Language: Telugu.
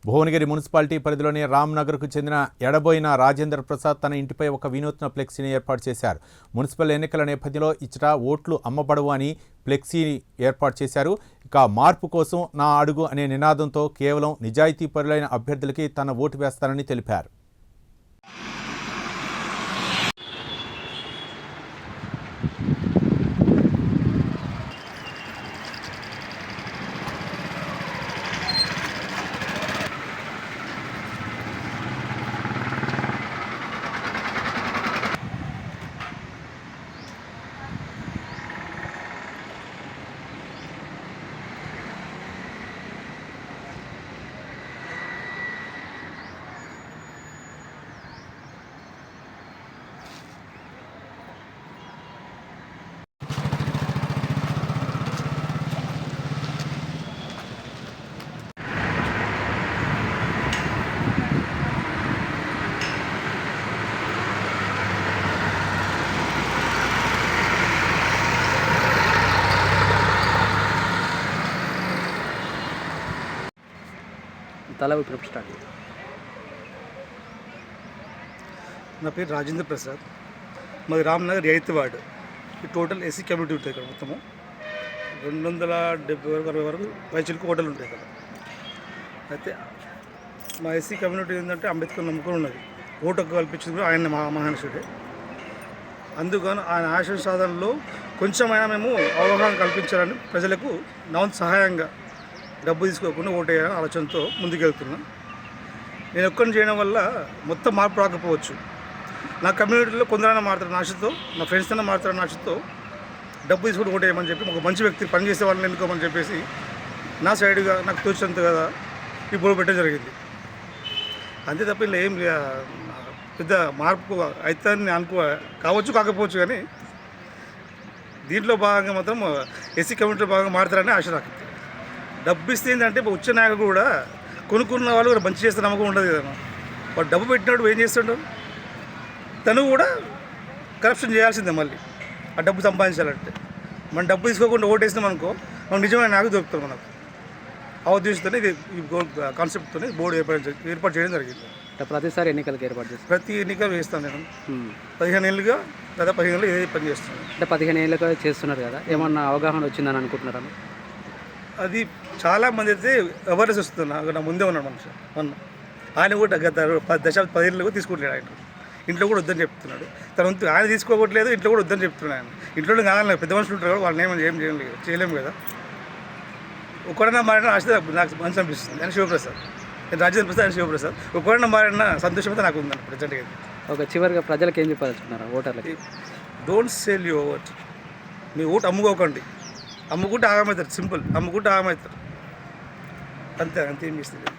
భువనగిరి మున్సిపాలిటీ పరిధిలోని రామ్నగర్కు చెందిన ఎడబోయిన రాజేంద్ర ప్రసాద్ తన ఇంటిపై ఒక వినూత్న ఫ్లెక్సీని ఏర్పాటు చేశారు. మున్సిపల్ ఎన్నికల నేపథ్యంలో ఇచ్చట ఓట్లు అమ్మబడవు అని ఫ్లెక్సీని ఏర్పాటు చేశారు. ఇక మార్పు కోసం నా అడుగు అనే నినాదంతో కేవలం నిజాయితీపరులైన అభ్యర్థులకి తన ఓటు వేస్తానని తెలిపారు. నా పేరు రాజేంద్ర ప్రసాద్. మాది రామ్నగర్ 8th వార్డు. ఈ టోటల్ ఎస్సీ కమ్యూనిటీ ఉంటాయి ఇక్కడ. మొత్తము 270 వరకు పైచిలకు హోటల్ ఉంటాయి ఇక్కడ. అయితే మా ఎస్సీ కమ్యూనిటీ ఏంటంటే అంబేద్కర్ నమ్ముకొని ఉన్నది. ఓటు హక్కు కల్పించింది కూడా ఆయన మహానుషుడే. అందుకని ఆయన ఆశయ సాధనలో కొంచెమైనా మేము అవగాహన కల్పించాలని ప్రజలకు నా వంతు సహాయంగా డబ్బు తీసుకోకుండా ఓటు వేయాలని ఆలోచనతో ముందుకెళ్తున్నాం. నేను ఒక్కరిని చేయడం వల్ల మొత్తం మార్పు రాకపోవచ్చు. నా కమ్యూనిటీలో కొందరైనా మారుతారన్న ఆశతో, నా ఫ్రెండ్స్ అయినా మారుతారన్న ఆశతో డబ్బు తీసుకుని ఓటు వేయమని చెప్పి ఒక మంచి వ్యక్తి పనిచేసే వాళ్ళని ఎన్నుకోమని చెప్పేసి నా సైడ్గా నాకు తోచినంత కదా ఈ బోర్డు పెట్టడం జరిగింది. అంతే తప్ప ఇలా ఏం పెద్ద మార్పు అవుతుందని కావచ్చు కాకపోవచ్చు, కానీ దీంట్లో భాగంగా మాత్రం ఎస్సీ కమ్యూనిటీలో భాగంగా మారుతారని ఆశ నాకు. డబ్బు ఇస్తే ఏంటంటే ఉచ్చ నాయకుడు కూడా కొనుక్కున్న వాళ్ళు కూడా మంచి చేస్తే నమ్మకం ఉండదు కదా. వాడు డబ్బు పెట్టినప్పుడు ఏం చేస్తుండో తను కూడా కరప్షన్ చేయాల్సిందే. మళ్ళీ ఆ డబ్బు సంపాదించాలంటే మనం డబ్బు తీసుకోకుండా ఓటు వేసినాం అనుకో, మనం నిజమైన నాయకుడు దొరుకుతాం మనకు. ఆ ఉద్దేశంతోనే ఇది ఈ కాన్సెప్ట్తోనే బోర్డు ఏర్పాటు చేయడం జరిగింది. ప్రతిసారి ఎన్నికలకు ఏర్పాటు చేస్తాను. ప్రతి ఎన్నికలు వేస్తాను నేను. 15 ఏళ్ళుగా దాదాపు 15 ఏళ్ళు ఇదే పని చేస్తున్నాను. అంటే 15 ఏళ్ళుగా చేస్తున్నారు కదా, ఏమన్నా అవగాహన వచ్చిందని అనుకుంటున్నారా? అది చాలామంది అయితే అవేర్నెస్ వస్తుంది. నా ముందే ఉన్నాడు మనిషి ఆయన కూడా గత 10 ఏళ్ళు తీసుకుంటాడు. ఆయన ఇంట్లో కూడా వద్దని చెప్తున్నాడు. తన ఆయన తీసుకోవట్లేదు, ఇంట్లో కూడా వద్దని చెప్తున్నాడు. ఆయన ఇంట్లో కావాలి, పెద్ద మనుషులు ఉంటారు కదా, వాళ్ళని ఏం చేయలేము కదా. ఒకడన్నా మారిన ఆశ నాకు మంచి అనిపిస్తుంది. ఆయన శివప్రసాద్, నేను రాజేంద్ర ప్రసాద్, ఆయన శివప్రసాద్. ఒకడన్నా మారిన సంతోషం అయితే నాకు ఉందండి ప్రజెంట్గా. ఒక చివరిగా ప్రజలకు ఏం చెప్పాలనుకుంటున్నారా ఓటర్లకి? Don't sell your vote. మీ ఓటు అమ్ముకోకండి. అమ్ముకుంటే ఆగమవుతారు. సింపుల్, అమ్ముకుంటే ఆగమవుతారు. అంతే, అంతేం చేస్తుంది.